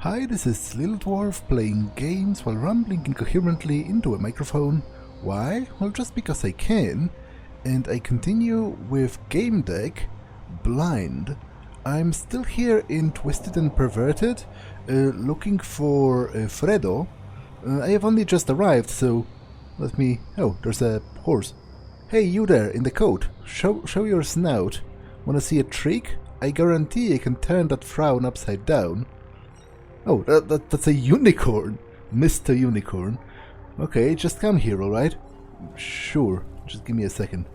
Hi, this is Little Dwarf playing games while rambling incoherently into a microphone. Why? Well, just because I can. And I continue with Gamedec, Blind. I'm still here in Twisted and Perverted, looking for Fredo. I have only just arrived, so let me... Oh, there's a horse. Hey, you there, in the coat. Show your snout. Wanna see a trick? I guarantee I can turn that frown upside down. Oh, that's a unicorn. Mr. Unicorn. Okay, just come here, alright? Sure, just give me a second.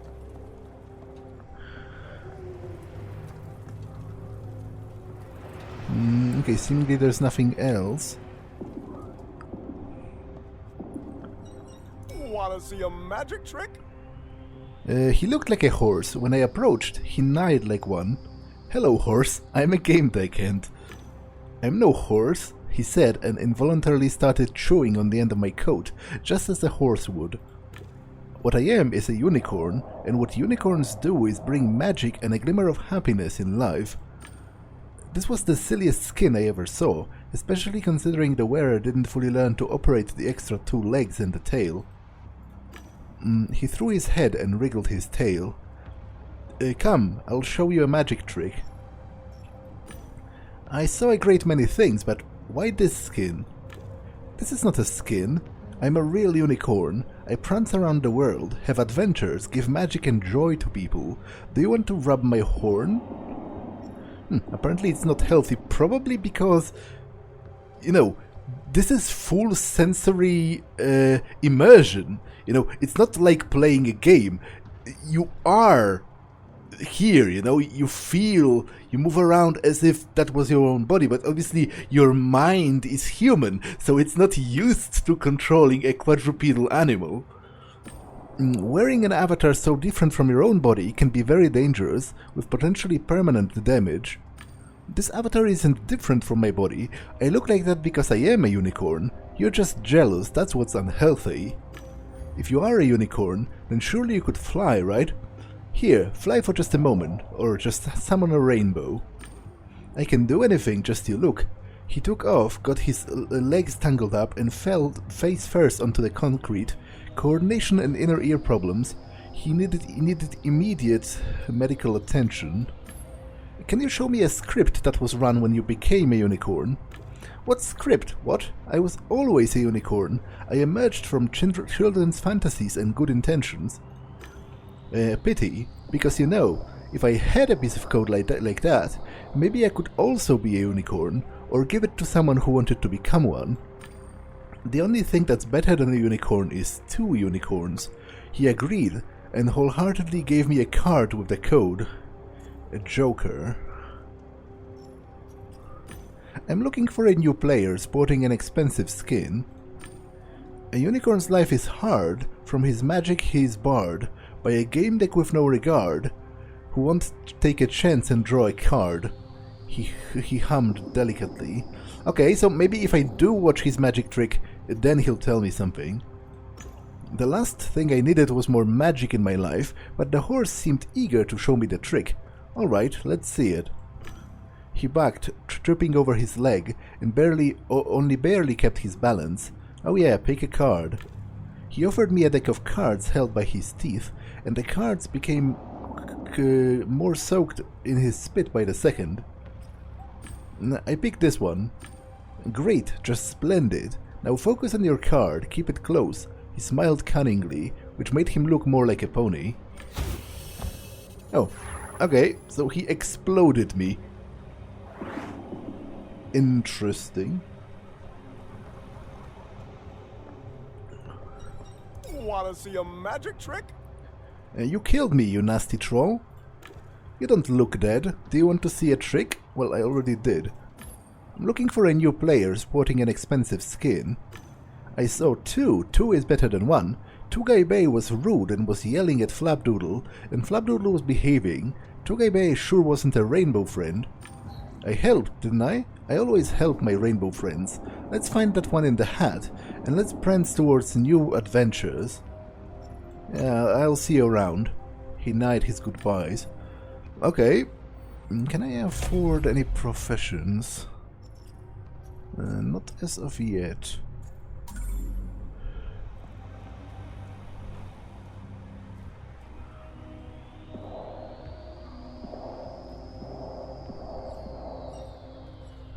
Okay, seemingly there's nothing else. Wanna see a magic trick? He looked like a horse. When I approached, he neighed like one. Hello, horse. I'm a Gamedec and... I'm no horse, he said, and involuntarily started chewing on the end of my coat, just as a horse would. What I am is a unicorn, and what unicorns do is bring magic and a glimmer of happiness in life. This was the silliest skin I ever saw, especially considering the wearer didn't fully learn to operate the extra 2 legs and the tail. He threw his head and wriggled his tail. Come, I'll show you a magic trick. I saw a great many things, but why this skin? This is not a skin. I'm a real unicorn. I prance around the world, have adventures, give magic and joy to people. Do you want to rub my horn? Apparently it's not healthy, probably because, you know, this is full sensory immersion. You know, it's not like playing a game. You are here, you know, you feel, you move around as if that was your own body, but obviously your mind is human, so it's not used to controlling a quadrupedal animal. Wearing an avatar so different from your own body can be very dangerous, with potentially permanent damage. This avatar isn't different from my body. I look like that because I am a unicorn. You're just jealous, that's what's unhealthy. If you are a unicorn, then surely you could fly, right? Here, fly for just a moment, or just summon a rainbow. I can do anything, just you look. He took off, got his legs tangled up, and fell face first onto the concrete. Coordination and inner ear problems. He needed immediate medical attention. Can you show me a script that was run when you became a unicorn? What script? What? I was always a unicorn. I emerged from children's fantasies and good intentions. Pity, because you know, if I had a piece of code like that, maybe I could also be a unicorn, or give it to someone who wanted to become one. The only thing that's better than a unicorn is 2 unicorns. He agreed, and wholeheartedly gave me a card with the code. A joker. I'm looking for a new player sporting an expensive skin. A unicorn's life is hard, from his magic he is barred, by a Gamedec with no regard, who won't take a chance and draw a card. He hummed delicately. Okay, so maybe if I do watch his magic trick, then he'll tell me something. The last thing I needed was more magic in my life, but the horse seemed eager to show me the trick. Alright, let's see it. He backed, tripping over his leg, and only barely kept his balance. Oh yeah, pick a card. He offered me a deck of cards held by his teeth, and the cards became more soaked in his spit by the second. I picked this one. Great, just splendid. Now focus on your card, keep it close. He smiled cunningly, which made him look more like a pony. Oh, okay, so he exploded me. Interesting. Wanna see a magic trick? You killed me, you nasty troll. You don't look dead. Do you want to see a trick? Well, I already did. I'm looking for a new player sporting an expensive skin. I saw 2. 2 is better than 1. 2 Bay was rude and was yelling at Flapdoodle, and Flapdoodle was behaving. 2 Bay sure wasn't a rainbow friend. I helped, didn't I? I always help my rainbow friends. Let's find that one in the hat, and let's prance towards new adventures. Yeah, I'll see you around. He neighed his goodbyes. Okay, can I afford any professions? Not as of yet.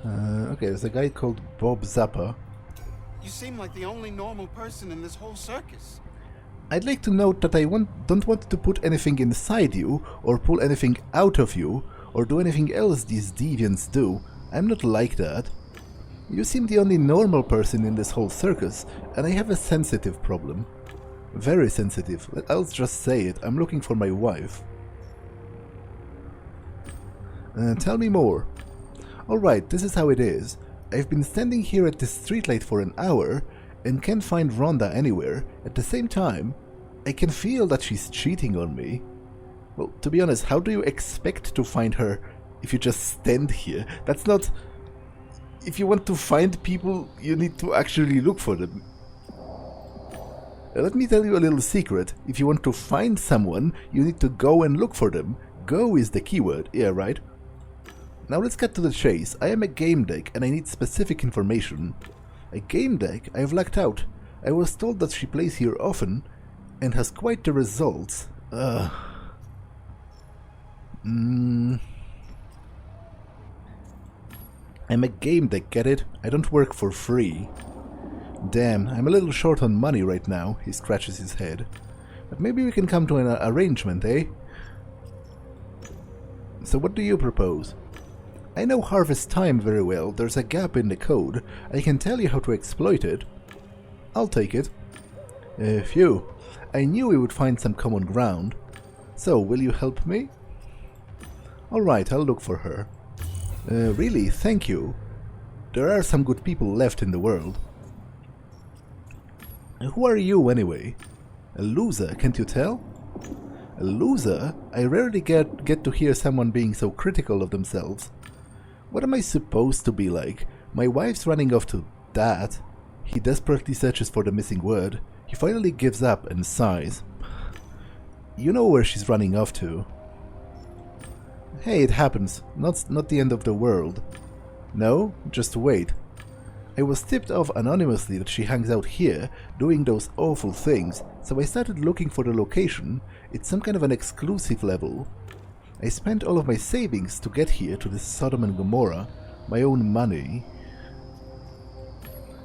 Okay, there's a guy called Bob Zappa. You seem like the only normal person in this whole circus. I'd like to note that I don't want to put anything inside you, or pull anything out of you, or do anything else these deviants do. I'm not like that. You seem the only normal person in this whole circus, and I have a sensitive problem. Very sensitive. I'll just say it. I'm looking for my wife. Tell me more. Alright, this is how it is. I've been standing here at this streetlight for an hour and can't find Rhonda anywhere. At the same time, I can feel that she's cheating on me. Well, to be honest, how do you expect to find her if you just stand here? That's not... If you want to find people, you need to actually look for them. Let me tell you a little secret. If you want to find someone, you need to go and look for them. Go is the keyword, yeah, right? Now let's get to the chase. I am a Gamedec and I need specific information. A Gamedec? I've lucked out. I was told that she plays here often and has quite the results. I'm a Gamedec, get it? I don't work for free. Damn, I'm a little short on money right now, he scratches his head. But maybe we can come to an arrangement, eh? So what do you propose? I know Harvest Time very well. There's a gap in the code. I can tell you how to exploit it. I'll take it. Phew. I knew we would find some common ground. So, will you help me? Alright, I'll look for her. Really, thank you. There are some good people left in the world. Who are you, anyway? A loser, can't you tell? A loser? I rarely get to hear someone being so critical of themselves. What am I supposed to be like? My wife's running off to that. He desperately searches for the missing word. He finally gives up and sighs. You know where she's running off to. Hey, it happens. Not the end of the world. No, just wait. I was tipped off anonymously that she hangs out here, doing those awful things, so I started looking for the location. It's some kind of an exclusive level. I spent all of my savings to get here to this Sodom and Gomorrah, my own money.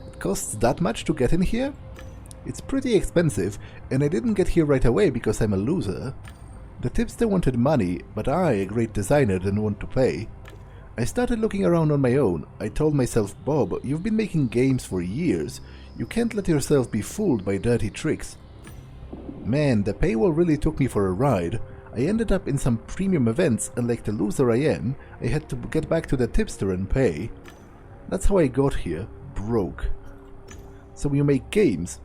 It costs that much to get in here? It's pretty expensive, and I didn't get here right away because I'm a loser. The tipster wanted money, but I, a great designer, didn't want to pay. I started looking around on my own. I told myself, Bob, you've been making games for years. You can't let yourself be fooled by dirty tricks. Man, the paywall really took me for a ride. I ended up in some premium events, and like the loser I am, I had to get back to the tipster and pay. That's how I got here, broke. So you make games.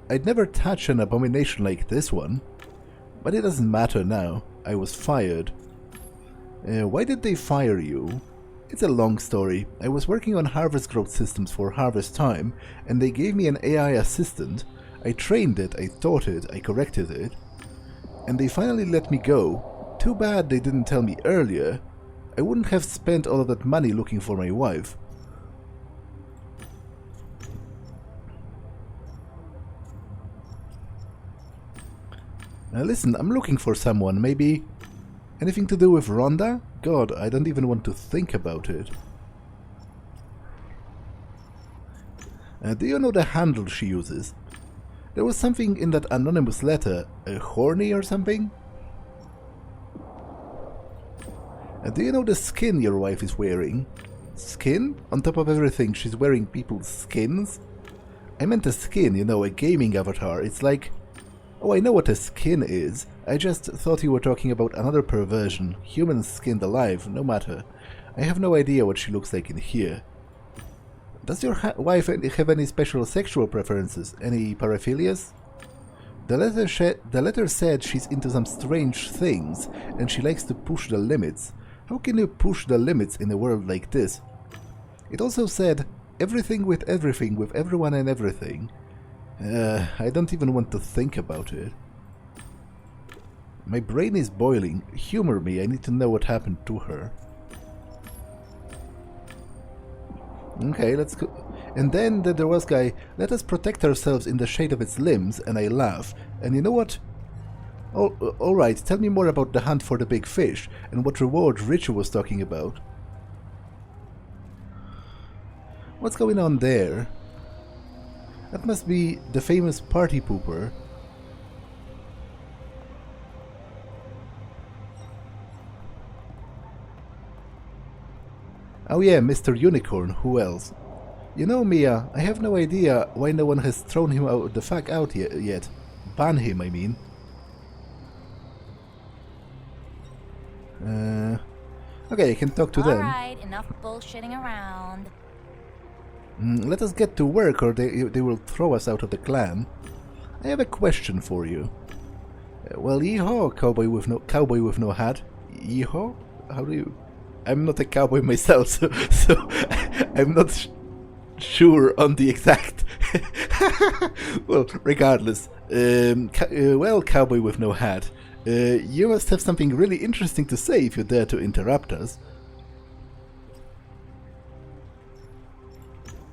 I'd never touch an abomination like this one. But it doesn't matter now. I was fired. Why did they fire you? It's a long story. I was working on harvest growth systems for Harvest Time, and they gave me an AI assistant. I trained it, I taught it, I corrected it. And they finally let me go. Too bad they didn't tell me earlier. I wouldn't have spent all of that money looking for my wife. Now listen, I'm looking for someone, maybe... Anything to do with Rhonda? God, I don't even want to think about it. Do you know the handle she uses? There was something in that anonymous letter, horny or something? Do you know the skin your wife is wearing? Skin? On top of everything, she's wearing people's skins? I meant a skin, you know, a gaming avatar. It's like... Oh, I know what a skin is. I just thought you were talking about another perversion. Humans skinned alive, no matter. I have no idea what she looks like in here. Does your wife have any special sexual preferences? Any paraphilias? The letter said she's into some strange things, and she likes to push the limits. How can you push the limits in a world like this? It also said, everything with everyone and everything. I don't even want to think about it. My brain is boiling. Humor me, I need to know what happened to her. Okay, let's go. And then there was guy, let us protect ourselves in the shade of its limbs, and I laugh. And you know what? Alright, tell me more about the hunt for the big fish, and what reward Richie was talking about. What's going on there? That must be the famous party pooper. Oh yeah, Mr. Unicorn, who else? You know, Mia, I have no idea why no one has thrown him out the fuck out yet. Ban him, I mean. Okay, I can talk to them. Alright, enough bullshitting around. Let us get to work or they will throw us out of the clan. I have a question for you. Well, yeehaw, cowboy with no hat. Yeehaw? How do you... I'm not a cowboy myself, so I'm not sure on the exact... Well, regardless. Well, cowboy with no hat. You must have something really interesting to say if you dare to interrupt us.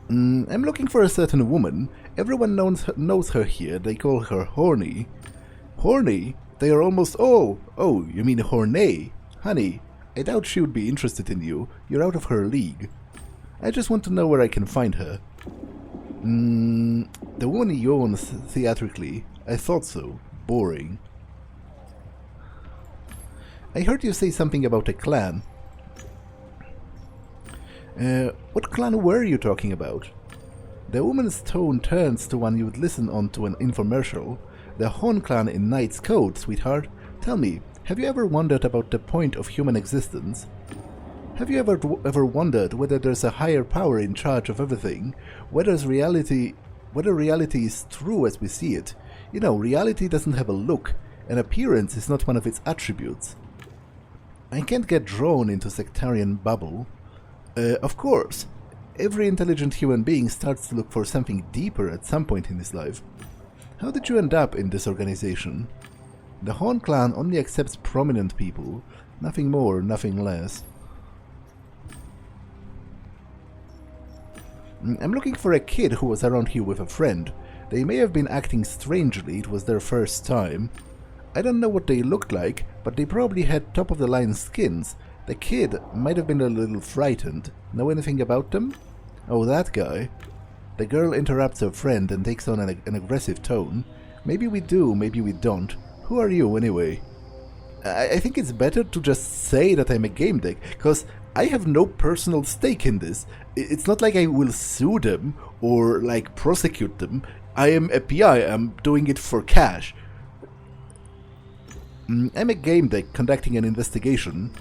I'm looking for a certain woman. Everyone knows her here. They call her Horny. Horny? They are almost all... Oh, you mean Horny? Honey, I doubt she would be interested in you. You're out of her league. I just want to know where I can find her. The woman you own theatrically. I thought so. Boring. I heard you say something about a clan. What clan were you talking about? The woman's tone turns to one you would listen on to an infomercial. The Horn clan in Knight's Code, sweetheart. Tell me, have you ever wondered about the point of human existence? Have you ever wondered whether there's a higher power in charge of everything? Whether reality is true as we see it? You know, reality doesn't have a look, and appearance is not one of its attributes. I can't get drawn into sectarian bubble. Of course, every intelligent human being starts to look for something deeper at some point in his life. How did you end up in this organization? The Horn clan only accepts prominent people, nothing more, nothing less. I'm looking for a kid who was around here with a friend. They may have been acting strangely, it was their first time. I don't know what they looked like, but they probably had top-of-the-line skins. The kid might have been a little frightened. Know anything about them? Oh, that guy. The girl interrupts her friend and takes on an aggressive tone. Maybe we do, maybe we don't. Who are you, anyway? I think it's better to just say that I'm a Gamedec, because I have no personal stake in this. It's not like I will sue them or, like, prosecute them. I am a PI, I'm doing it for cash. I'm a Gamedec conducting an investigation.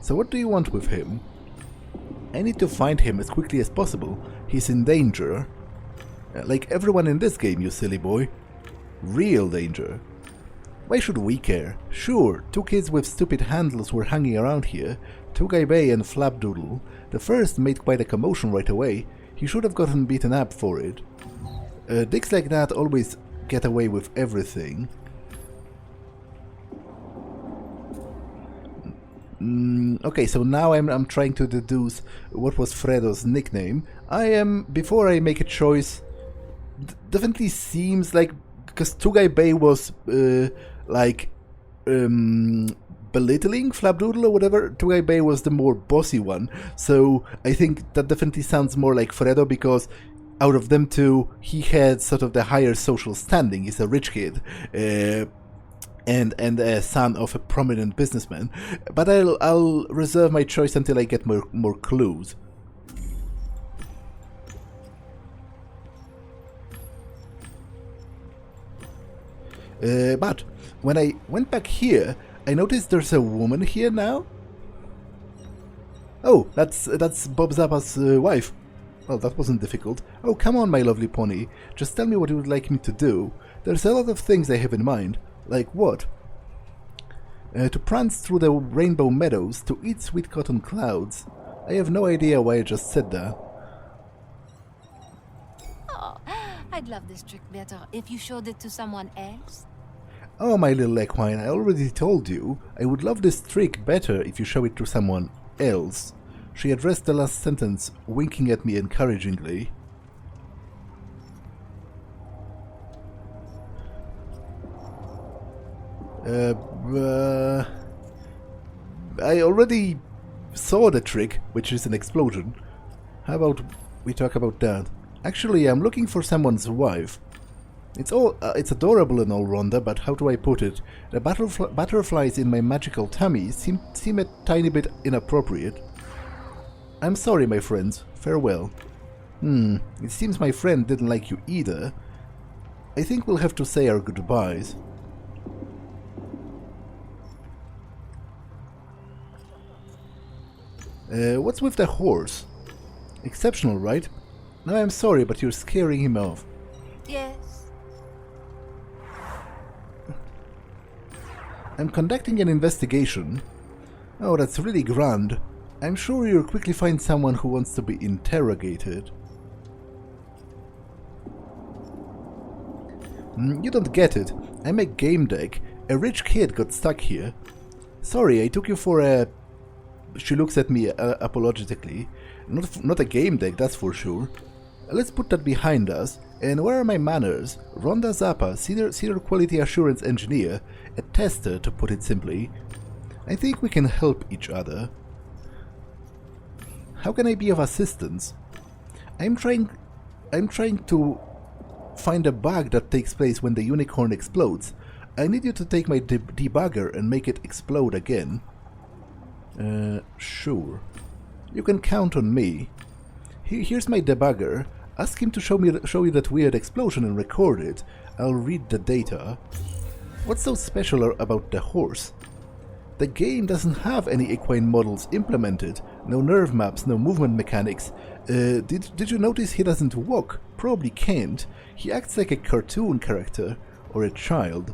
So what do you want with him? I need to find him as quickly as possible. He's in danger. Like everyone in this game, you silly boy. Real danger. Why should we care? Sure, two kids with stupid handles were hanging around here. Tugai Bay and Flapdoodle. The first made quite a commotion right away. He should have gotten beaten up for it. Dicks like that always get away with everything. Okay, so now I'm trying to deduce what was Fredo's nickname. Before I make a choice, definitely seems like, because Tugai Bay was, belittling Flapdoodle or whatever, Tugai Bay was the more bossy one, so I think that definitely sounds more like Fredo, because out of them two, he had sort of the higher social standing. He's a rich kid, and a son of a prominent businessman, but I'll reserve my choice until I get more clues. But when I went back here, I noticed there's a woman here now. Oh, that's Bob Zappa's wife. Well, that wasn't difficult. Oh, come on, my lovely pony. Just tell me what you would like me to do. There's a lot of things I have in mind. Like what? To prance through the rainbow meadows, to eat sweet cotton clouds. I have no idea why I just said that. Oh, I'd love this trick better if you showed it to someone else. Oh, my little equine, I already told you. I would love this trick better if you show it to someone else. She addressed the last sentence, winking at me encouragingly. I already saw the trick, which is an explosion. How about we talk about that? Actually, I'm looking for someone's wife. It's adorable and all, Rhonda, but how do I put it? The butterflies in my magical tummy seem a tiny bit inappropriate. I'm sorry, my friends. Farewell. It seems my friend didn't like you either. I think we'll have to say our goodbyes. What's with the horse? Exceptional, right? No, I'm sorry, but you're scaring him off. Yes. I'm conducting an investigation. Oh, that's really grand. I'm sure you'll quickly find someone who wants to be interrogated. You don't get it. I'm a Gamedec. A rich kid got stuck here. Sorry, I took you for a... She looks at me apologetically. Not a Gamedec, that's for sure. Let's put that behind us. And where are my manners? Rhonda Zappa, senior quality assurance engineer, a tester to put it simply. I think we can help each other. How can I be of assistance? I'm trying to find a bug that takes place when the unicorn explodes. I need you to take my debugger and make it explode again. Sure. You can count on me. Here's my debugger. Ask him to show you that weird explosion and record it. I'll read the data. What's so special about the horse? The game doesn't have any equine models implemented. No nerve maps, no movement mechanics. Did you notice he doesn't walk? Probably can't. He acts like a cartoon character or a child.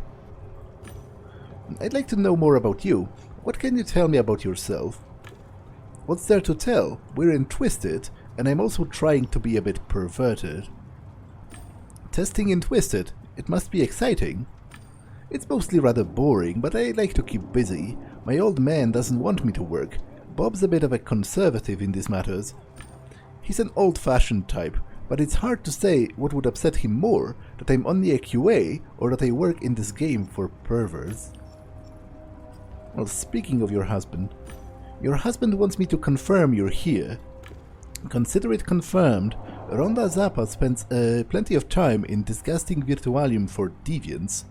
I'd like to know more about you. What can you tell me about yourself? What's there to tell? We're in Twisted, and I'm also trying to be a bit perverted. Testing in Twisted. It must be exciting. It's mostly rather boring, but I like to keep busy. My old man doesn't want me to work. Bob's a bit of a conservative in these matters. He's an old-fashioned type, but it's hard to say what would upset him more, that I'm only a QA or that I work in this game for perverts. Well, speaking of your husband wants me to confirm you're here. Consider it confirmed. Rhonda Zappa spends plenty of time in disgusting virtualium for deviants.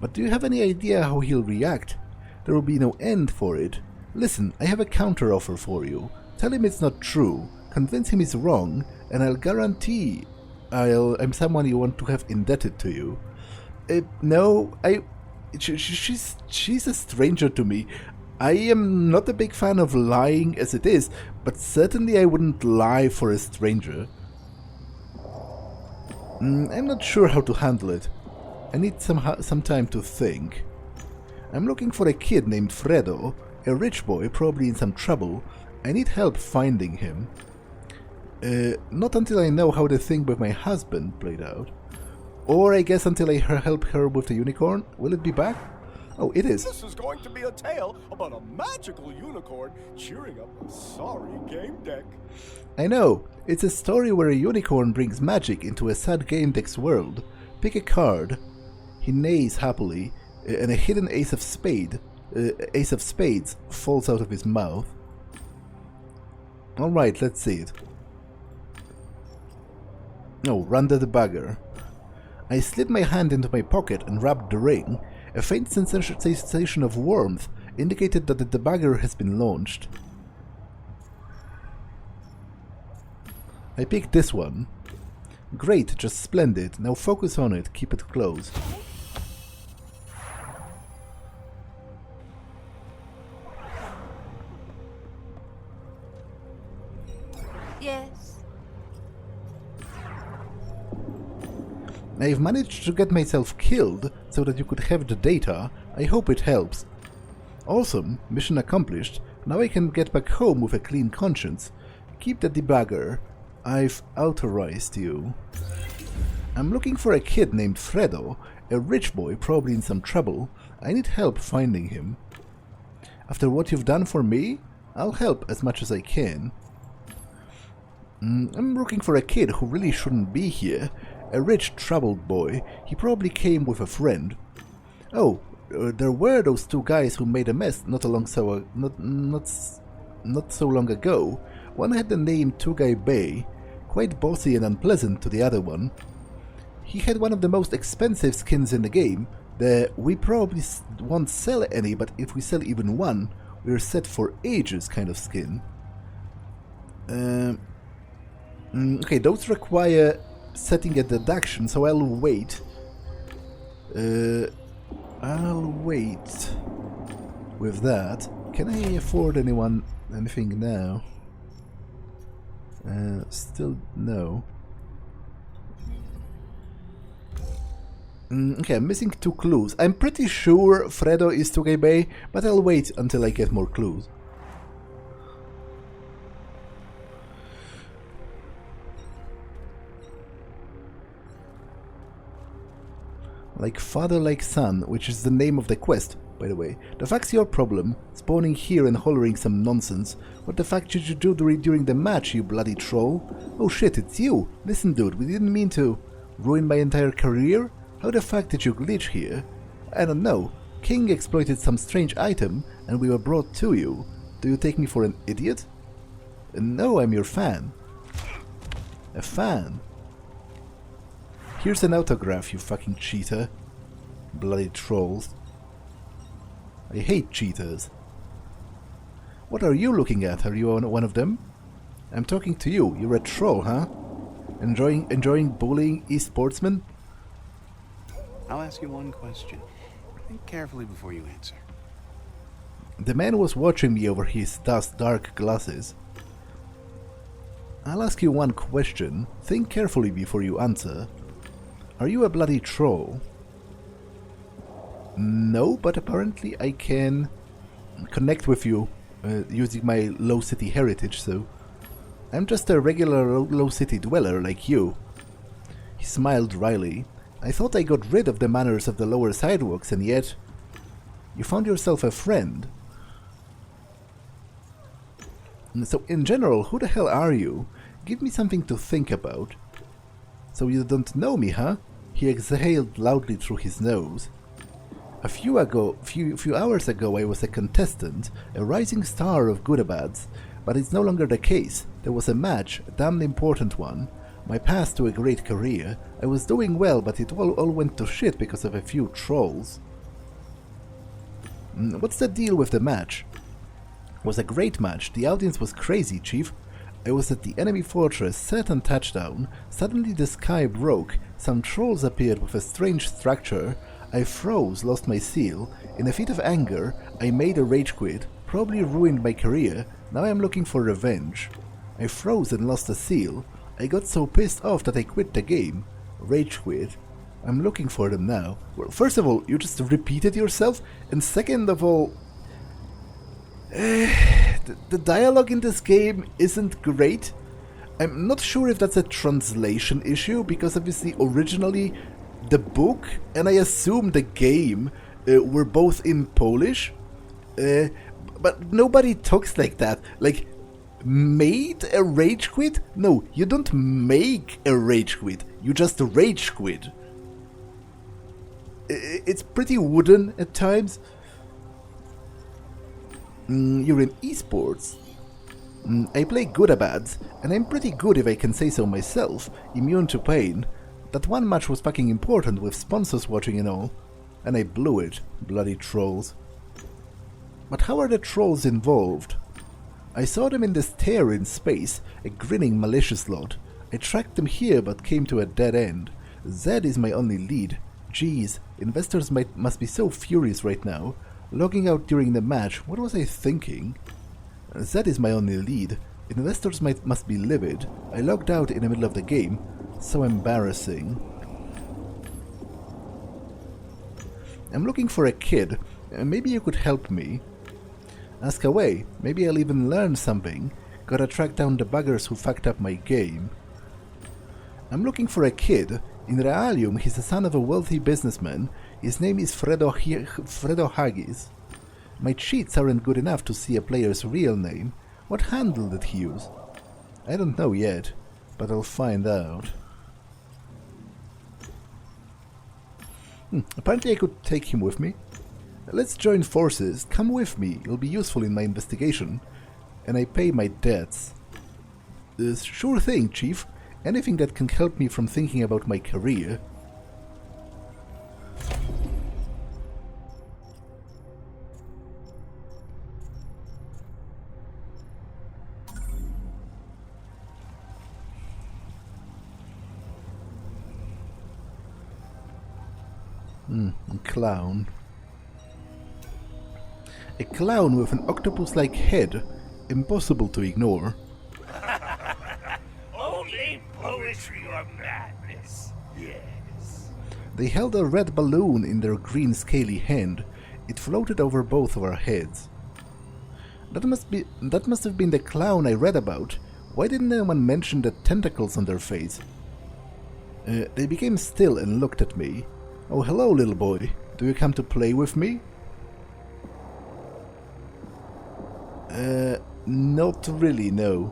But do you have any idea how he'll react? There will be no end for it. Listen, I have a counter-offer for you. Tell him it's not true, convince him he's wrong, and I'll guarantee I'm someone you want to have indebted to you. No, she's a stranger to me. I am not a big fan of lying as it is, but certainly I wouldn't lie for a stranger. I'm not sure how to handle it. I need some time to think. I'm looking for a kid named Fredo, a rich boy probably in some trouble. I need help finding him. Not until I know how the thing with my husband played out. Or I guess until I help her with the unicorn. Will it be back? Oh, it is. This is going to be a tale about a magical unicorn cheering up a sorry Gamedec. I know. It's a story where a unicorn brings magic into a sad Gamedec's world. Pick a card. He neighs happily, and a hidden ace of spades falls out of his mouth. Alright, let's see it. Oh, Rhonda the Bugger. I slid my hand into my pocket and rubbed the ring. A faint sensation of warmth indicated that the debugger has been launched. I picked this one. Great, just splendid. Now focus on it, keep it close. Yes. I've managed to get myself killed so that you could have the data. I hope it helps. Awesome, mission accomplished. Now I can get back home with a clean conscience. Keep the debugger. I've authorized you. I'm looking for a kid named Fredo, a rich boy probably in some trouble. I need help finding him. After what you've done for me? I'll help as much as I can. I'm looking for a kid who really shouldn't be here. A rich, troubled boy. He probably came with a friend. Oh, there were those two guys who made a mess not so long ago. One had the name Tugai Bay, quite bossy and unpleasant to the other one. He had one of the most expensive skins in the game. We probably won't sell any, but if we sell even one, we're set for ages kind of skin. Okay, those require setting a deduction, so I'll wait. I'll wait with that. Can I afford anything now? Still no. Okay, I'm missing 2 clues. I'm pretty sure Fredo is Tugai Bay, but I'll wait until I get more clues. Like father, like son, which is the name of the quest, by the way. The fuck's your problem? Spawning here and hollering some nonsense. What the fuck did you do during the match, you bloody troll? Oh shit, it's you! Listen dude, we didn't mean to ruin my entire career? How the fuck did you glitch here? I don't know. King exploited some strange item and we were brought to you. Do you take me for an idiot? No, I'm your fan. A fan? Here's an autograph, you fucking cheater. Bloody trolls. I hate cheaters. What are you looking at? Are you one of them? I'm talking to you. You're a troll, huh? Enjoying bullying esportsmen? I'll ask you one question. Think carefully before you answer. The man was watching me over his dark glasses. I'll ask you one question. Think carefully before you answer. Are you a bloody troll? No, but apparently I can connect with you using my low city heritage, so I'm just a regular low city dweller like you. He smiled wryly. I thought I got rid of the manners of the lower sidewalks, and yet you found yourself a friend. So in general, who the hell are you? Give me something to think about. So you don't know me, huh? He exhaled loudly through his nose. A few hours ago I was a contestant, a rising star of goodabads, but it's no longer the case. There was a match, a damn important one. My path to a great career. I was doing well, but it all went to shit because of a few trolls. What's the deal with the match? It was a great match. The audience was crazy, Chief. I was at the enemy fortress, set on touchdown. Suddenly the sky broke. Some trolls appeared with a strange structure. I froze, lost my seal. In a fit of anger, I made a rage quit. Probably ruined my career. Now I'm looking for revenge. I froze and lost a seal. I got so pissed off that I quit the game. Rage quit. I'm looking for them now. Well, first of all, you just repeated yourself. And second of all... the dialogue in this game isn't great. I'm not sure if that's a translation issue, because obviously originally the book and I assume the game were both in Polish, but nobody talks like that. Like, made a rage quit? No, you don't make a rage quit, you just rage quit. It's pretty wooden at times. You're in esports. I play goodabads, and I'm pretty good if I can say so myself, immune to pain. That one match was fucking important with sponsors watching and all, and I blew it, bloody trolls. But how are the trolls involved? I saw them in this tear in space, a grinning malicious lot. I tracked them here but came to a dead end. Zed is my only lead. Jeez, investors must be so furious right now. Logging out during the match, what was I thinking? That is my only lead. Investors must be livid. I logged out in the middle of the game. So embarrassing. I'm looking for a kid. Maybe you could help me. Ask away. Maybe I'll even learn something. Gotta track down the buggers who fucked up my game. I'm looking for a kid. In Realium, he's the son of a wealthy businessman. His name is Fredo Haggis. My cheats aren't good enough to see a player's real name. What handle did he use? I don't know yet, but I'll find out. Apparently I could take him with me. Let's join forces. Come with me. It'll be useful in my investigation. And I pay my debts. Sure thing, Chief. Anything that can help me from thinking about my career. Clown. A clown with an octopus-like head. Impossible to ignore. Only poetry or madness, yes. They held a red balloon in their green scaly hand. It floated over both of our heads. That must have been the clown I read about. Why didn't anyone mention the tentacles on their face? They became still and looked at me. Oh, hello, little boy. Do you come to play with me? Not really, no.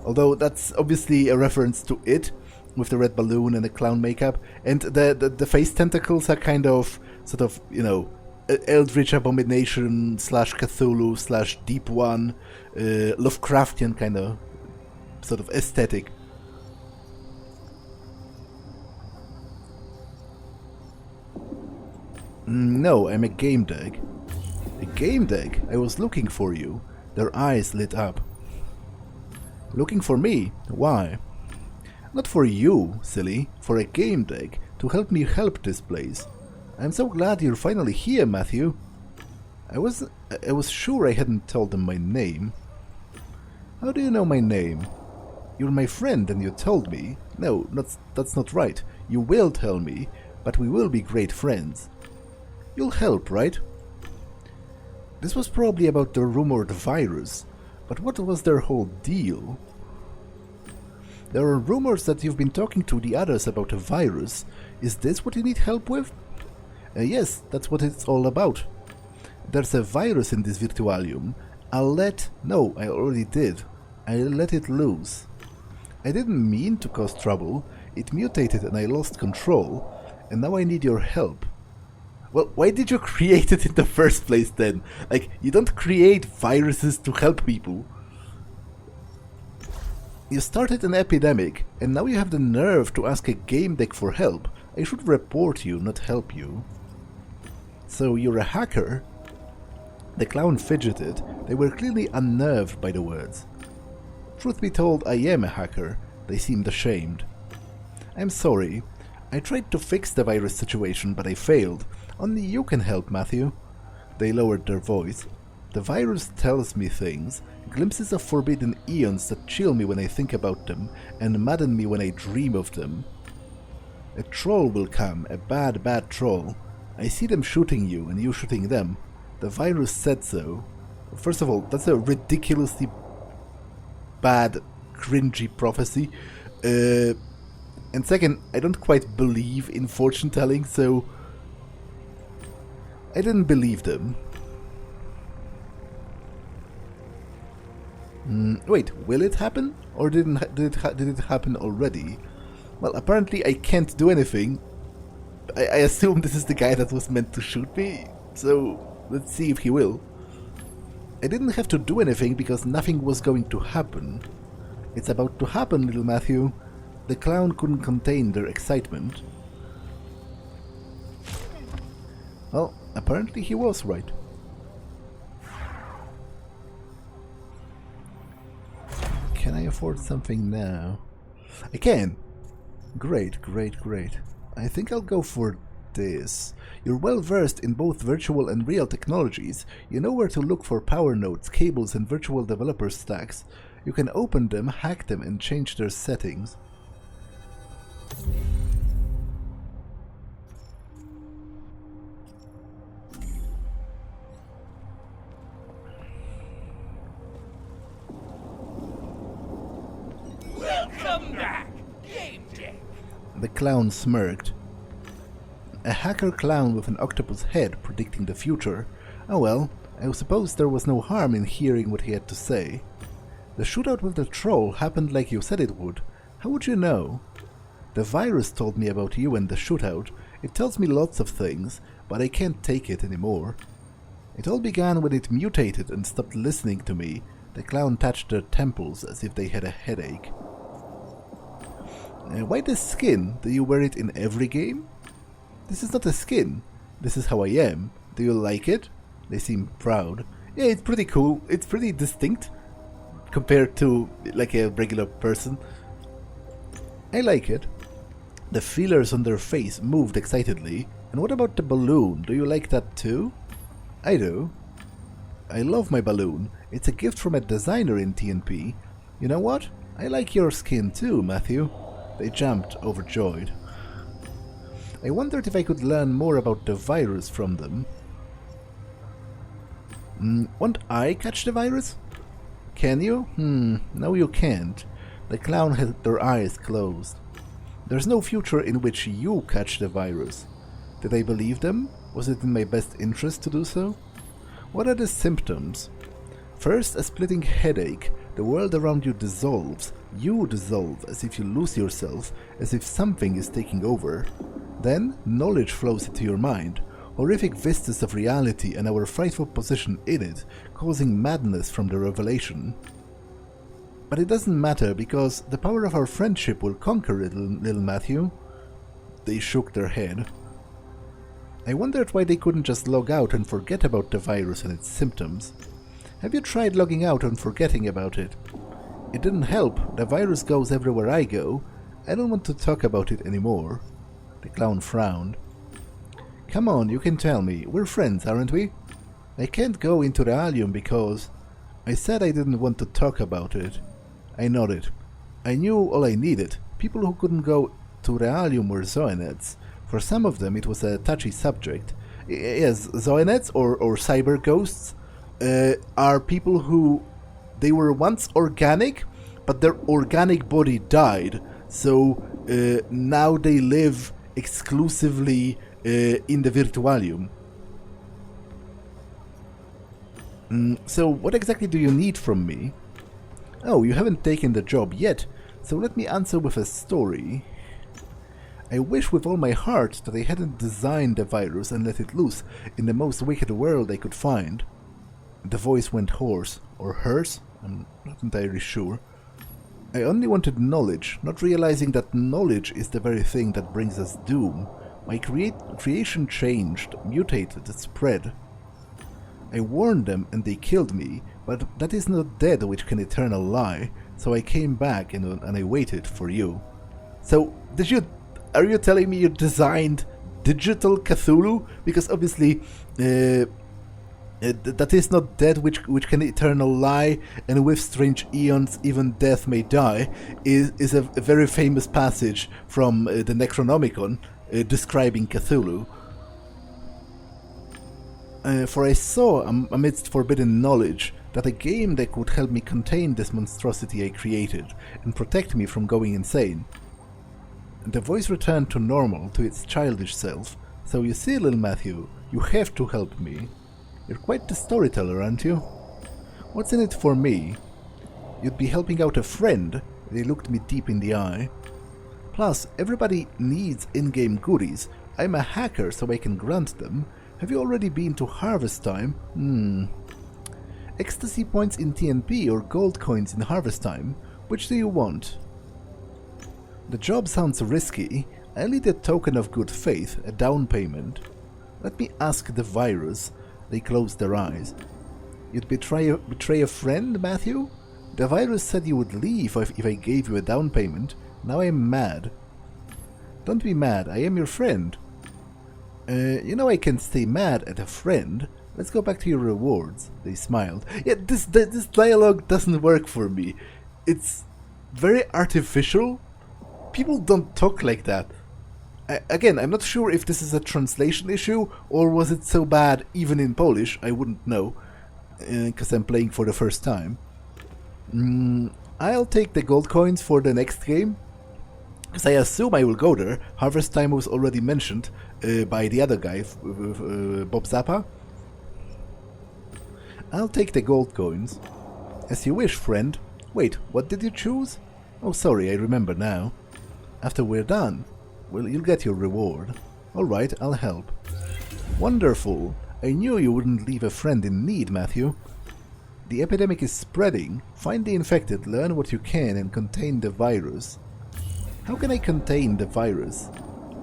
Although that's obviously a reference to it, with the red balloon and the clown makeup, and the face tentacles are kind of, sort of, you know, Eldritch Abomination / Cthulhu / Deep One, Lovecraftian kind of, sort of aesthetic. No, I'm a Gamedec. A Gamedec? I was looking for you. Their eyes lit up. Looking for me? Why? Not for you, silly. For a Gamedec, to help me help this place. I'm so glad you're finally here, Matthew. I was sure I hadn't told them my name. How do you know my name? You're my friend and you told me. No, that's not right. You will tell me, but we will be great friends. You'll help, right? This was probably about the rumored virus, but what was their whole deal? There are rumors that you've been talking to the others about a virus. Is this what you need help with? Yes, that's what it's all about. There's a virus in this Virtualium. No, I already did. I let it loose. I didn't mean to cause trouble. It mutated and I lost control, and now I need your help. Well, why did you create it in the first place then? Like, you don't create viruses to help people. You started an epidemic, and now you have the nerve to ask a Gamedec for help. I should report you, not help you. So, you're a hacker? The clown fidgeted. They were clearly unnerved by the words. Truth be told, I am a hacker. They seemed ashamed. I'm sorry. I tried to fix the virus situation, but I failed. Only you can help, Matthew. They lowered their voice. The virus tells me things, glimpses of forbidden eons that chill me when I think about them, and madden me when I dream of them. A troll will come, a bad, bad troll. I see them shooting you, and you shooting them. The virus said so. First of all, that's a ridiculously bad, cringy prophecy. And second, I don't quite believe in fortune-telling, so I didn't believe them. Wait, will it happen? Or did it happen already? Well, apparently I can't do anything. I assume this is the guy that was meant to shoot me, so let's see if he will. I didn't have to do anything because nothing was going to happen. It's about to happen, little Matthew. The clown couldn't contain their excitement. Well, apparently he was right. Can I afford something now? I can! Great, great, great. I think I'll go for this. You're well versed in both virtual and real technologies. You know where to look for power nodes, cables, and virtual developer stacks. You can open them, hack them, and change their settings. Welcome back, Gamedec. The clown smirked. A hacker clown with an octopus head predicting the future. Oh well, I suppose there was no harm in hearing what he had to say. The shootout with the troll happened like you said it would. How would you know? The virus told me about you and the shootout. It tells me lots of things, but I can't take it anymore. It all began when it mutated and stopped listening to me. The clown touched their temples as if they had a headache. Why this skin? Do you wear it in every game? This is not a skin. This is how I am. Do you like it? They seem proud. Yeah, it's pretty cool. It's pretty distinct compared to like a regular person. I like it. The feelers on their face moved excitedly. And what about the balloon? Do you like that too? I do. I love my balloon. It's a gift from a designer in TNP. You know what? I like your skin too, Matthew. They jumped, overjoyed. I wondered if I could learn more about the virus from them. Won't I catch the virus? Can you? No you can't. The clown had their eyes closed. There's no future in which you catch the virus. Did I believe them? Was it in my best interest to do so? What are the symptoms? First, a splitting headache. The world around you dissolves. You dissolve as if you lose yourself, as if something is taking over. Then, knowledge flows into your mind. Horrific vistas of reality and our frightful position in it, causing madness from the revelation. But it doesn't matter, because the power of our friendship will conquer it, little Matthew. They shook their head. I wondered why they couldn't just log out and forget about the virus and its symptoms. Have you tried logging out and forgetting about it? It didn't help. The virus goes everywhere I go. I don't want to talk about it anymore. The clown frowned. Come on, you can tell me. We're friends, aren't we? I can't go into the allium because... I said I didn't want to talk about it. I nodded. I knew all I needed. People who couldn't go to the allium were Zoanets. For some of them it was a touchy subject. Yes, Zoanets or cyber ghosts are people who... They were once organic, but their organic body died. So now they live exclusively in the Virtualium. So what exactly do you need from me? Oh, you haven't taken the job yet, so let me answer with a story. I wish with all my heart that I hadn't designed the virus and let it loose in the most wicked world I could find. The voice went hoarse, or hers? I'm not entirely sure. I only wanted knowledge, not realizing that knowledge is the very thing that brings us doom. My creation changed, mutated, spread. I warned them and they killed me, but that is not dead which can eternal lie, so I came back and I waited for you. So, are you telling me you designed digital Cthulhu? Because obviously, that is not dead which can eternal lie, and with strange eons even death may die, is a very famous passage from the Necronomicon describing Cthulhu. For I saw amidst forbidden knowledge that a Gamedec would help me contain this monstrosity I created and protect me from going insane. The voice returned to normal, to its childish self. So you see, little Matthew, you have to help me. You're quite the storyteller, aren't you? What's in it for me? You'd be helping out a friend. They looked me deep in the eye. Plus, everybody needs in-game goodies. I'm a hacker, so I can grant them. Have you already been to Harvest Time? Ecstasy points in TNP or gold coins in Harvest Time? Which do you want? The job sounds risky. I'll need a token of good faith, a down payment. Let me ask the virus. They closed their eyes. You'd betray a friend, Matthew? The virus said you would leave if I gave you a down payment. Now I'm mad. Don't be mad, I am your friend. You know I can stay mad at a friend. Let's go back to your rewards. They smiled. Yeah, this dialogue doesn't work for me. It's very artificial. People don't talk like that. Again, I'm not sure if this is a translation issue, or was it so bad even in Polish, I wouldn't know, because I'm playing for the first time. I'll take the gold coins for the next game, because I assume I will go there. Harvest Time was already mentioned by the other guy, Bob Zappa. I'll take the gold coins. As you wish, friend. Wait, what did you choose? Oh, sorry, I remember now. After we're done, well, you'll get your reward. Alright, I'll help. Wonderful. I knew you wouldn't leave a friend in need, Matthew. The epidemic is spreading. Find the infected, learn what you can, and contain the virus. How can I contain the virus?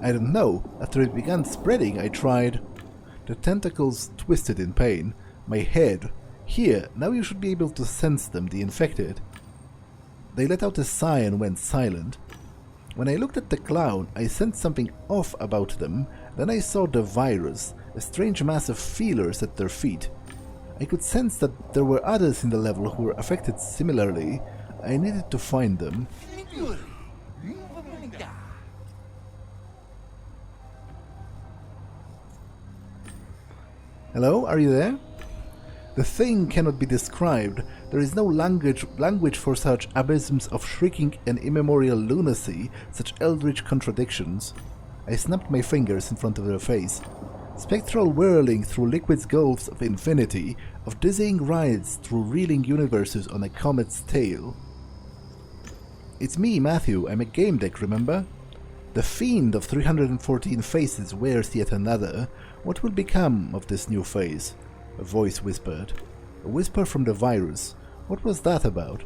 I don't know. After it began spreading, I tried. The tentacles twisted in pain. My head. Here, now you should be able to sense them, the infected. They let out a sigh and went silent. When I looked at the clown, I sensed something off about them. Then I saw the virus, a strange mass of feelers at their feet. I could sense that there were others in the level who were affected similarly. I needed to find them. Hello, are you there? The thing cannot be described. There is no language for such abysms of shrieking and immemorial lunacy, such eldritch contradictions. I snapped my fingers in front of her face. Spectral whirling through liquid gulfs of infinity, of dizzying rides through reeling universes on a comet's tail. It's me, Matthew. I'm a Gamedec, remember? The fiend of 314 faces wears yet another. What will become of this new face? A voice whispered. A whisper from the virus. What was that about?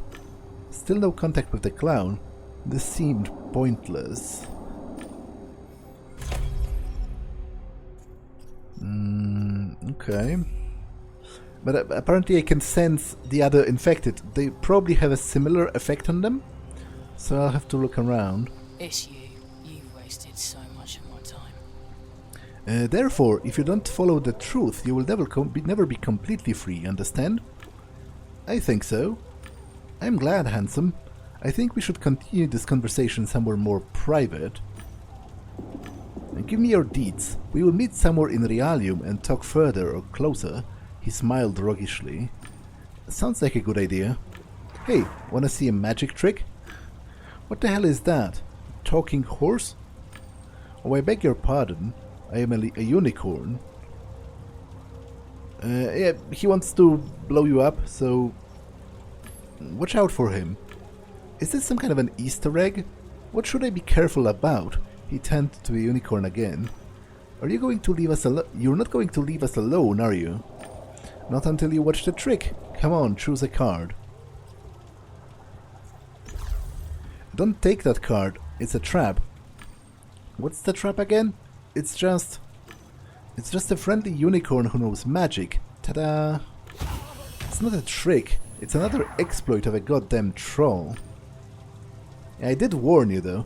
Still no contact with the clown. This seemed pointless. Okay. But apparently I can sense the other infected. They probably have a similar effect on them. So I'll have to look around. It's you. You've wasted so much of my time. Therefore, if you don't follow the truth, you will never be completely free, understand? I think so. I'm glad, handsome. I think we should continue this conversation somewhere more private. Give me your deeds. We will meet somewhere in Realium and talk further or closer. He smiled roguishly. Sounds like a good idea. Hey, wanna see a magic trick? What the hell is that? Talking horse? Oh, I beg your pardon. I am a unicorn. Yeah, he wants to blow you up, so watch out for him. Is this some kind of an Easter egg? What should I be careful about? He turned to a unicorn again. Are you going to leave us alone? You're not going to leave us alone, are you? Not until you watch the trick. Come on, choose a card. Don't take that card. It's a trap. What's the trap again? It's just a friendly unicorn who knows magic. Ta-da! It's not a trick. It's another exploit of a goddamn troll. I did warn you, though.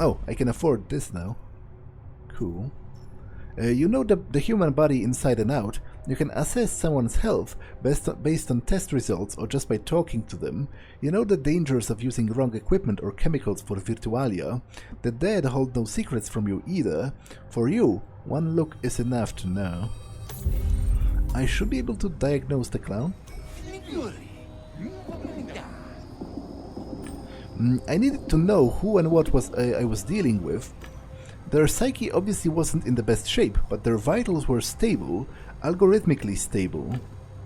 Oh, I can afford this now. Cool. You know the human body inside and out. You can assess someone's health based on test results or just by talking to them. You know the dangers of using wrong equipment or chemicals for Virtualia. The dead hold no secrets from you either. For you, one look is enough to know. I should be able to diagnose the clown. I needed to know who and what I was dealing with. Their psyche obviously wasn't in the best shape, but their vitals were stable, algorithmically stable.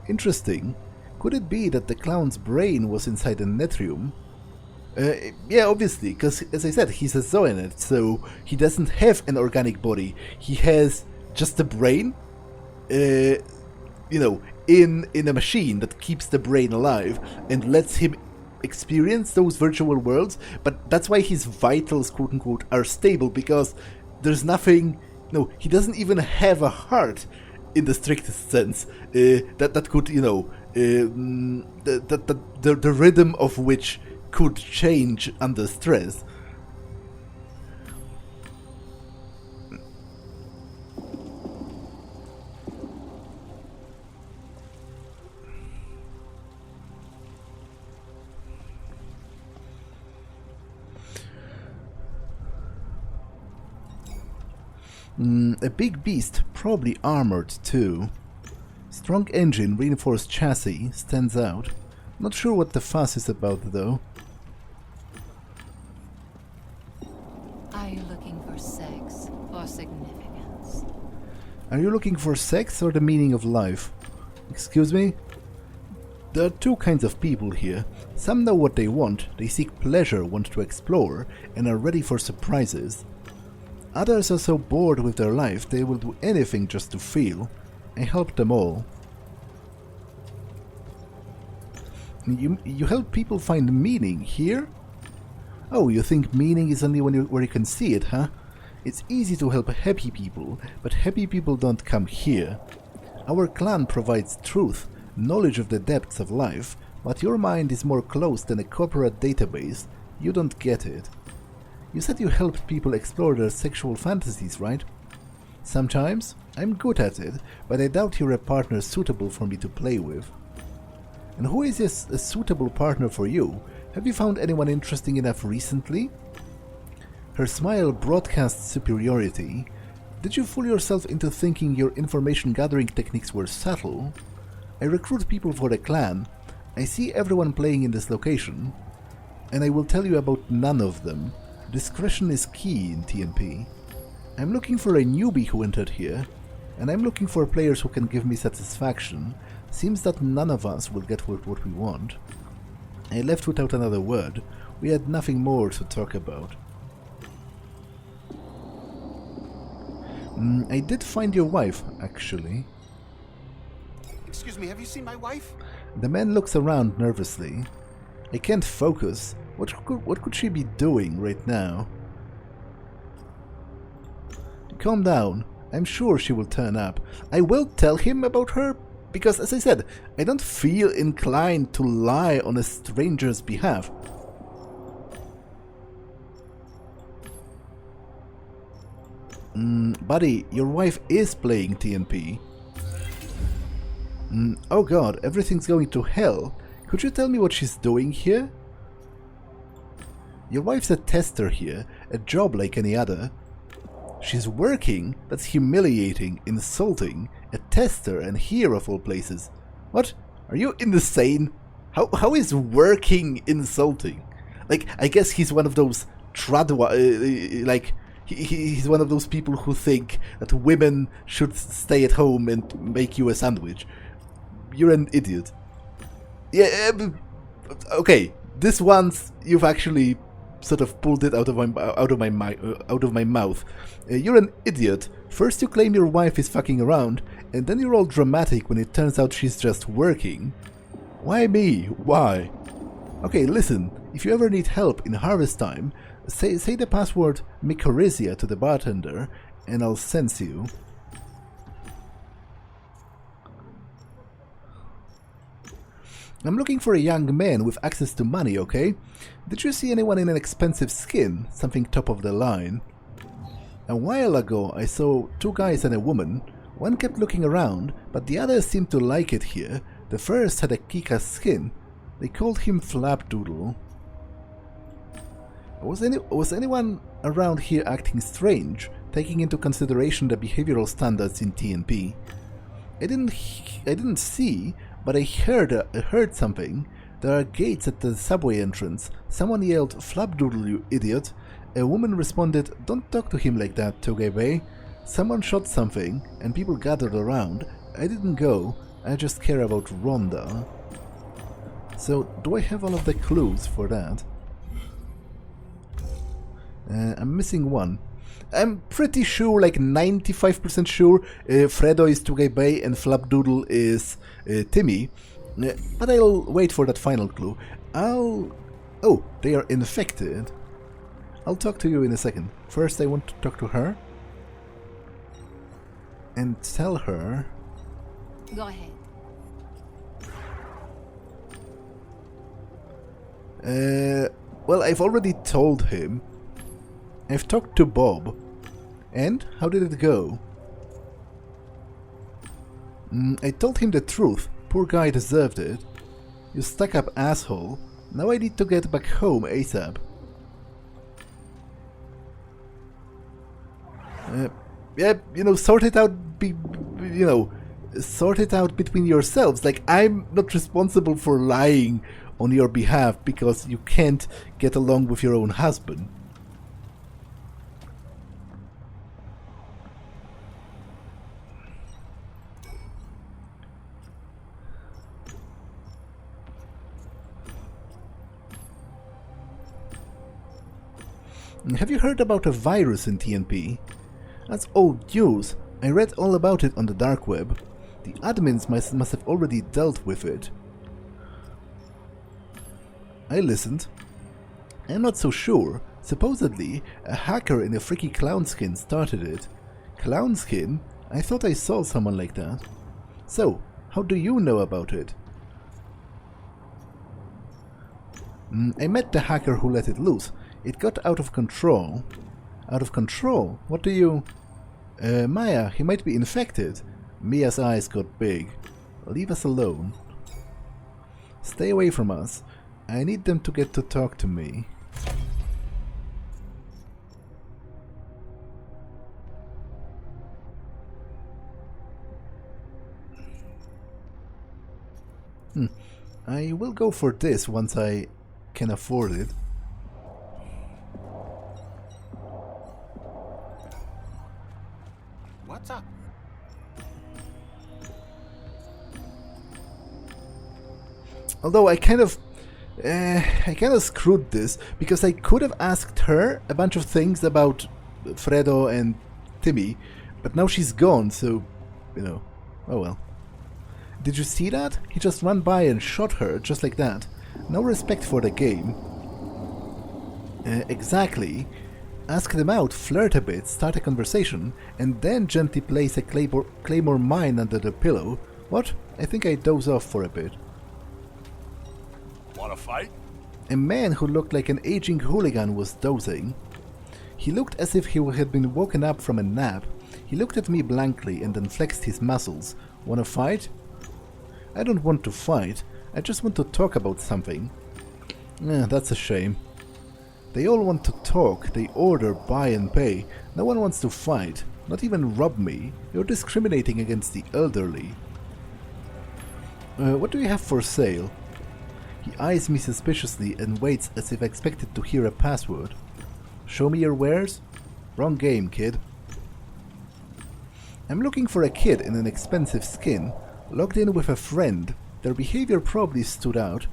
Interesting. Could it be that the clown's brain was inside a netrium? Yeah, obviously, because as I said, he's a zoonet, so he doesn't have an organic body. He has just a brain, you know, in a machine that keeps the brain alive and lets him experience those virtual worlds, but that's why his vitals, quote-unquote, are stable, because there's nothing... No, he doesn't even have a heart, in the strictest sense, that could, you know, the rhythm of which could change under stress. A big beast, probably armored too. Strong engine, reinforced chassis, stands out. Not sure what the fuss is about though. Are you looking for sex or significance? Are you looking for sex or the meaning of life? Excuse me? There are two kinds of people here. Some know what they want, they seek pleasure, want to explore, and are ready for surprises. Others are so bored with their life they will do anything just to feel. I help them all. You help people find meaning here? Oh, you think meaning is only where you can see it, huh? It's easy to help happy people, but happy people don't come here. Our clan provides truth, knowledge of the depths of life, but your mind is more closed than a corporate database. You don't get it. You said you helped people explore their sexual fantasies, right? Sometimes. I'm good at it, but I doubt you're a partner suitable for me to play with. And who is a suitable partner for you? Have you found anyone interesting enough recently? Her smile broadcasts superiority. Did you fool yourself into thinking your information gathering techniques were subtle? I recruit people for the clan. I see everyone playing in this location, and I will tell you about none of them. Discretion is key in TNP. I'm looking for a newbie who entered here, and I'm looking for players who can give me satisfaction. Seems that none of us will get what we want. I left without another word. We had nothing more to talk about. I did find your wife, actually. Excuse me, have you seen my wife? The man looks around nervously. I can't focus. What could she be doing right now? Calm down. I'm sure she will turn up. I will tell him about her, because as I said, I don't feel inclined to lie on a stranger's behalf. Buddy, your wife is playing TNP. Oh god, everything's going to hell. Could you tell me what she's doing here? Your wife's a tester here, a job like any other. She's working? That's humiliating, insulting. A tester, and here of all places. What? Are you insane? How is working insulting? Like, I guess he's one of those he's one of those people who think that women should stay at home and make you a sandwich. You're an idiot. Yeah, okay. This once you've actually sort of pulled it out of my mouth. You're an idiot. First you claim your wife is fucking around, and then you're all dramatic when it turns out she's just working. Why me? Why? Okay, listen. If you ever need help in harvest time, say the password Mycorrhiza to the bartender, and I'll sense you. I'm looking for a young man with access to money, okay? Did you see anyone in an expensive skin? Something top of the line? A while ago I saw two guys and a woman. One kept looking around, but the other seemed to like it here. The first had a kick-ass skin. They called him Flapdoodle. Was anyone around here acting strange, taking into consideration the behavioral standards in TNP? I didn't see, but I heard something. There are gates at the subway entrance. Someone yelled, "Flapdoodle, you idiot!" A woman responded, "Don't talk to him like that, Togebe." Someone shot something, and people gathered around. I didn't go, I just care about Rhonda. So, do I have all of the clues for that? I'm missing one. I'm pretty sure, like 95% sure, Fredo is Tugay and Flapdoodle is Timmy. But I'll wait for that final clue. Oh, they are infected. I'll talk to you in a second. First I want to talk to her. And tell her... Go ahead. Well, I've already told him. I've talked to Bob. And? How did it go? I told him the truth. Poor guy deserved it. You stuck-up asshole. Now I need to get back home ASAP. Yeah, sort it out, sort it out between yourselves. Like, I'm not responsible for lying on your behalf because you can't get along with your own husband. Have you heard about a virus in TNP? That's old news. I read all about it on the dark web. The admins must have already dealt with it. I listened. I'm not so sure. Supposedly, a hacker in a freaky clown skin started it. Clown skin? I thought I saw someone like that. So, how do you know about it? I met the hacker who let it loose. It got out of control. Out of control? What do you... Maya, he might be infected. Mia's eyes got big. Leave us alone. Stay away from us. I need them to get to talk to me. I will go for this once I can afford it. What's up? Although I kind of screwed this because I could have asked her a bunch of things about Fredo and Timmy, but now she's gone, so, you know, oh well. Did you see that? He just ran by and shot her, just like that. No respect for the game. Exactly. Ask them out, flirt a bit, start a conversation, and then gently place a claymore mine under the pillow. What? I think I doze off for a bit. Wanna fight? A man who looked like an aging hooligan was dozing. He looked as if he had been woken up from a nap. He looked at me blankly and then flexed his muscles. Wanna fight? I don't want to fight. I just want to talk about something. That's a shame. They all want to talk. They order, buy and pay. No one wants to fight. Not even rob me. You're discriminating against the elderly. What do you have for sale? He eyes me suspiciously and waits as if expected to hear a password. Show me your wares? Wrong game, kid. I'm looking for a kid in an expensive skin, logged in with a friend. Their behavior probably stood out.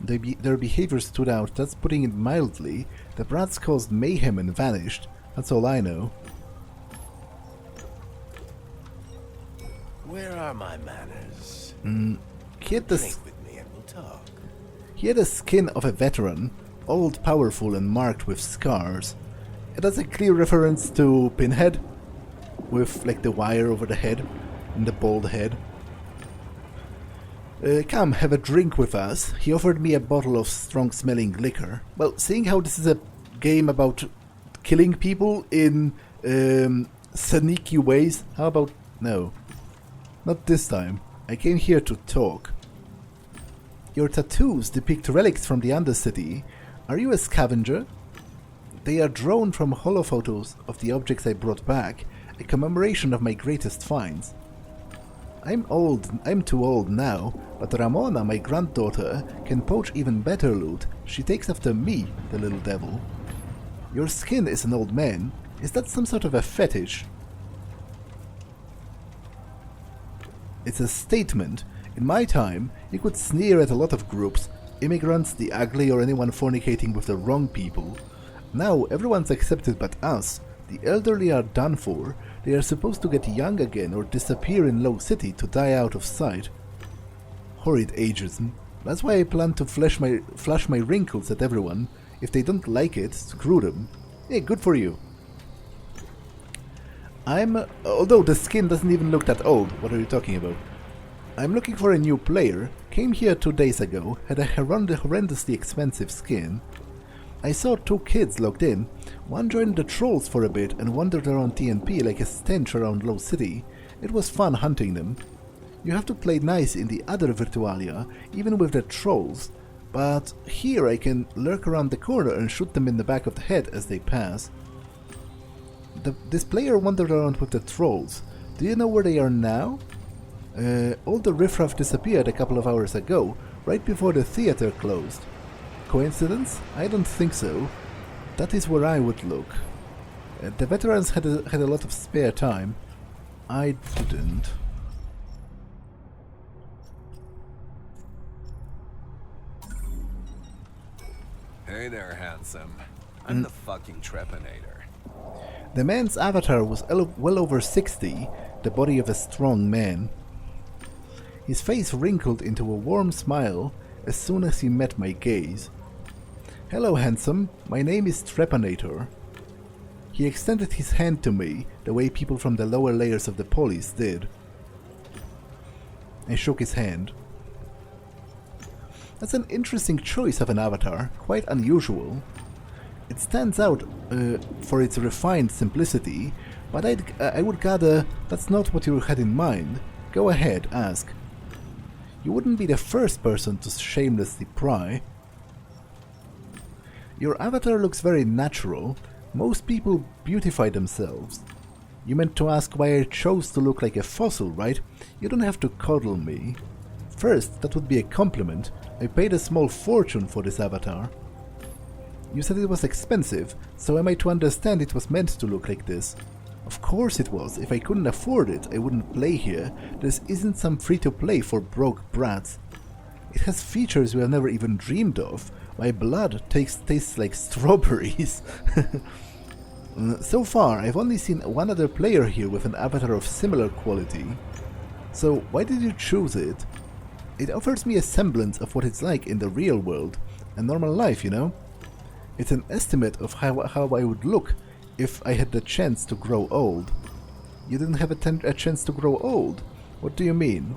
Their behavior stood out, that's putting it mildly. The brats caused mayhem and vanished. That's all I know. Where are my manners? He had the Drink with me and we'll talk. He had the skin of a veteran, old, powerful and marked with scars. That's a clear reference to Pinhead, with like the wire over the head and the bald head. Come, have a drink with us. He offered me a bottle of strong-smelling liquor. Well, seeing how this is a game about killing people in sneaky ways, how about... no. Not this time. I came here to talk. Your tattoos depict relics from the Undercity. Are you a scavenger? They are drawn from holophotos of the objects I brought back, a commemoration of my greatest finds. I'm too old now, but Ramona, my granddaughter, can poach even better loot. She takes after me, the little devil. Your skin is an old man. Is that some sort of a fetish? It's a statement. In my time, you could sneer at a lot of groups, immigrants, the ugly, or anyone fornicating with the wrong people. Now everyone's accepted but us. The elderly are done for. They are supposed to get young again or disappear in Low City to die out of sight. Horrid ageism. That's why I plan to flash my wrinkles at everyone. If they don't like it, screw them. Hey, good for you. Although the skin doesn't even look that old. What are you talking about? I'm looking for a new player. Came here 2 days ago. Had a horrendously expensive skin. I saw 2 kids logged in. One joined the trolls for a bit and wandered around TNP like a stench around Low City. It was fun hunting them. You have to play nice in the other Virtualia, even with the trolls. But here I can lurk around the corner and shoot them in the back of the head as they pass. This player wandered around with the trolls. Do you know where they are now? All the riffraff disappeared a couple of hours ago, right before the theater closed. Coincidence? I don't think so. That is where I would look. The veterans had a lot of spare time. I didn't. Hey there, handsome. I'm the fucking Trepanator. The man's avatar was well over 60, the body of a strong man. His face wrinkled into a warm smile as soon as he met my gaze. "Hello, handsome. My name is Trepanator." He extended his hand to me the way people from the lower layers of the police did. I shook his hand. That's an interesting choice of an avatar, quite unusual. It stands out for its refined simplicity, but I would gather that's not what you had in mind. Go ahead, ask. You wouldn't be the first person to shamelessly pry. Your avatar looks very natural. Most people beautify themselves. You meant to ask why I chose to look like a fossil, right? You don't have to coddle me. First, that would be a compliment. I paid a small fortune for this avatar. You said it was expensive, so am I to understand it was meant to look like this? Of course it was. If I couldn't afford it, I wouldn't play here. This isn't some free-to-play for broke brats. It has features we have never even dreamed of. My blood tastes like strawberries. So far, I've only seen one other player here with an avatar of similar quality. So why did you choose it? It offers me a semblance of what it's like in the real world, a normal life, you know? It's an estimate of how I would look if I had the chance to grow old. You didn't have a chance to grow old? What do you mean?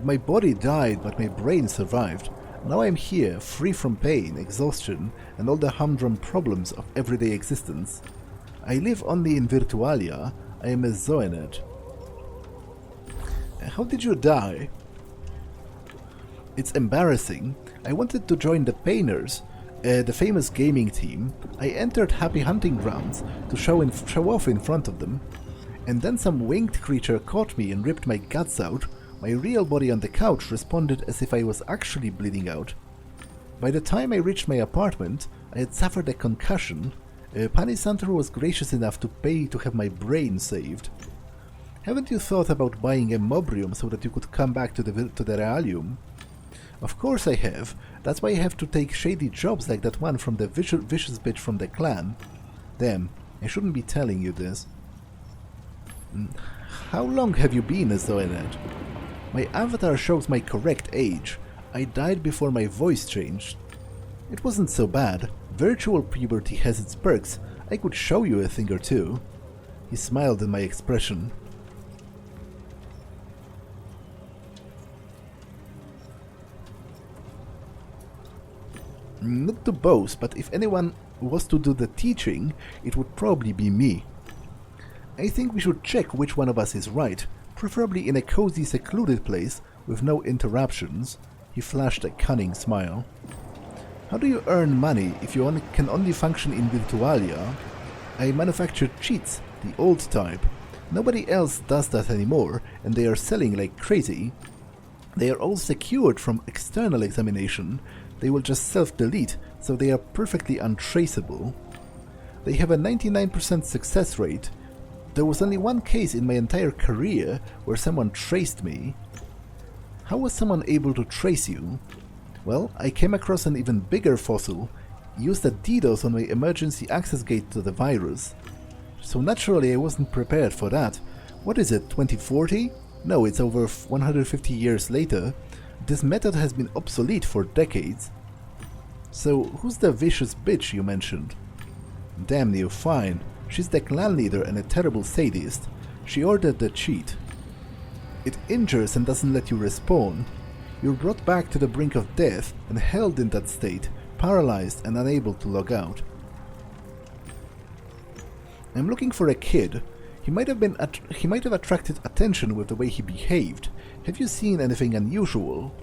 My body died, but my brain survived. Now I'm here, free from pain, exhaustion, and all the humdrum problems of everyday existence. I live only in Virtualia. I am a Zoenet. How did you die? It's embarrassing. I wanted to join the Painters, the famous gaming team. I entered Happy Hunting Grounds to show off in front of them. And then some winged creature caught me and ripped my guts out. My real body on the couch responded as if I was actually bleeding out. By the time I reached my apartment, I had suffered a concussion. Panisantor was gracious enough to pay to have my brain saved. Haven't you thought about buying a mobrium so that you could come back to the Realium? Of course I have. That's why I have to take shady jobs like that one from the vicious bitch from the clan. Damn, I shouldn't be telling you this. How long have you been a Zoenet? My avatar shows my correct age. I died before my voice changed. It wasn't so bad. Virtual puberty has its perks. I could show you a thing or two. He smiled at my expression. Not to boast, but if anyone was to do the teaching, it would probably be me. I think we should check which one of us is right, preferably in a cozy, secluded place with no interruptions. He flashed a cunning smile. How do you earn money if you can only function in Virtualia? I manufacture cheats, the old type. Nobody else does that anymore, and they are selling like crazy. They are all secured from external examination. They will just self-delete, so they are perfectly untraceable. They have a 99% success rate. There was only one case in my entire career where someone traced me. How was someone able to trace you? Well, I came across an even bigger fossil, used a DDoS on my emergency access gate to the virus. So naturally I wasn't prepared for that. What is it, 2040? No, it's over 150 years later. This method has been obsolete for decades. So, who's the vicious bitch you mentioned? Damn you, fine. She's the clan leader and a terrible sadist. She ordered the cheat. It injures and doesn't let you respawn. You're brought back to the brink of death and held in that state, paralyzed and unable to log out. I'm looking for a kid. He might have attracted attention with the way he behaved. Have you seen anything unusual?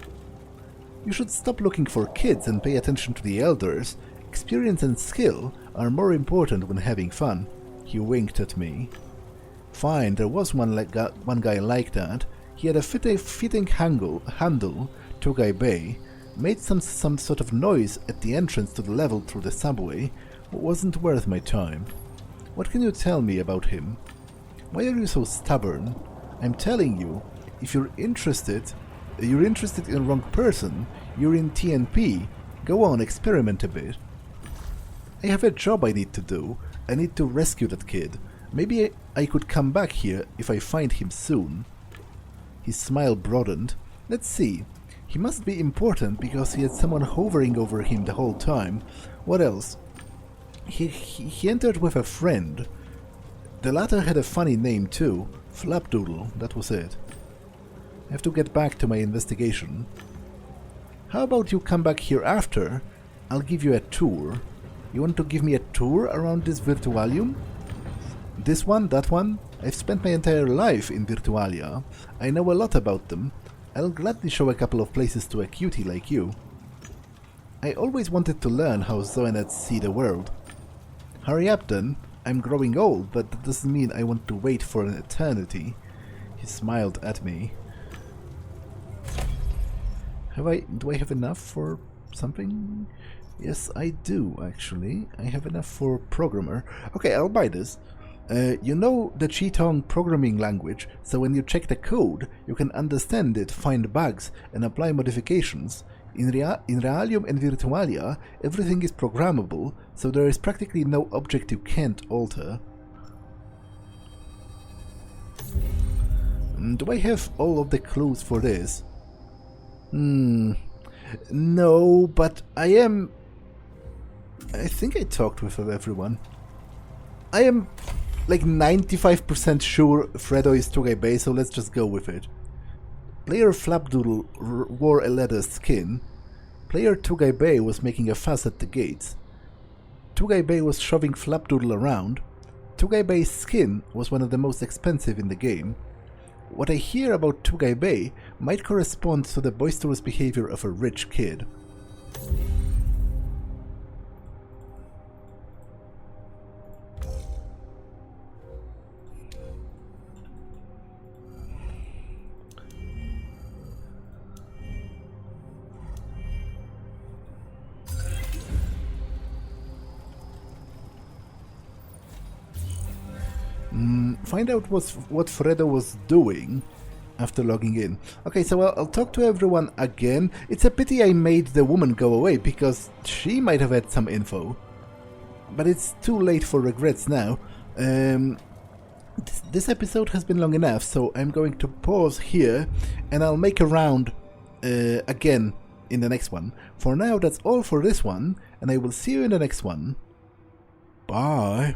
You should stop looking for kids and pay attention to the elders. Experience and skill are more important when having fun. He winked at me. Fine, there was one guy like that. He had a fitting handle to Guy Bay, made some sort of noise at the entrance to the level through the subway, but wasn't worth my time. What can you tell me about him? Why are you so stubborn? I'm telling you, if you're interested in the wrong person. You're in TNP. Go on, experiment a bit. I have a job I need to do. I need to rescue that kid. Maybe I could come back here if I find him soon. His smile broadened. Let's see. He must be important because he had someone hovering over him the whole time. What else? He entered with a friend. The latter had a funny name too. Flapdoodle, that was it. I have to get back to my investigation. How about you come back here after? I'll give you a tour. You want to give me a tour around this Virtualium? This one? That one? I've spent my entire life in Virtualia. I know a lot about them. I'll gladly show a couple of places to a cutie like you. I always wanted to learn how Zoanets see the world. Hurry up then. I'm growing old, but that doesn't mean I want to wait for an eternity. He smiled at me. Do I have enough for something? Yes, I do, actually. I have enough for programmer. Okay, I'll buy this. You know the Cheetong programming language, so when you check the code, you can understand it, find bugs, and apply modifications. In Realium and Virtualia, everything is programmable, so there is practically no object you can't alter. Do I have all of the clues for this? No, but I think I talked with everyone. I am like 95% sure Fredo is Tugai-Bay, so let's just go with it. Player Flapdoodle wore a leather skin. Player Tugai-Bay was making a fuss at the gates. Tugai-Bay was shoving Flapdoodle around. Tugai-Bay's skin was one of the most expensive in the game. What I hear about Tugai-Bay might correspond to the boisterous behavior of a rich kid. Find out what Fredo was doing after logging in. Okay, so I'll talk to everyone again. It's a pity I made the woman go away, because she might have had some info. But it's too late for regrets now. This episode has been long enough, so I'm going to pause here, and I'll make a round again in the next one. For now, that's all for this one, and I will see you in the next one. Bye!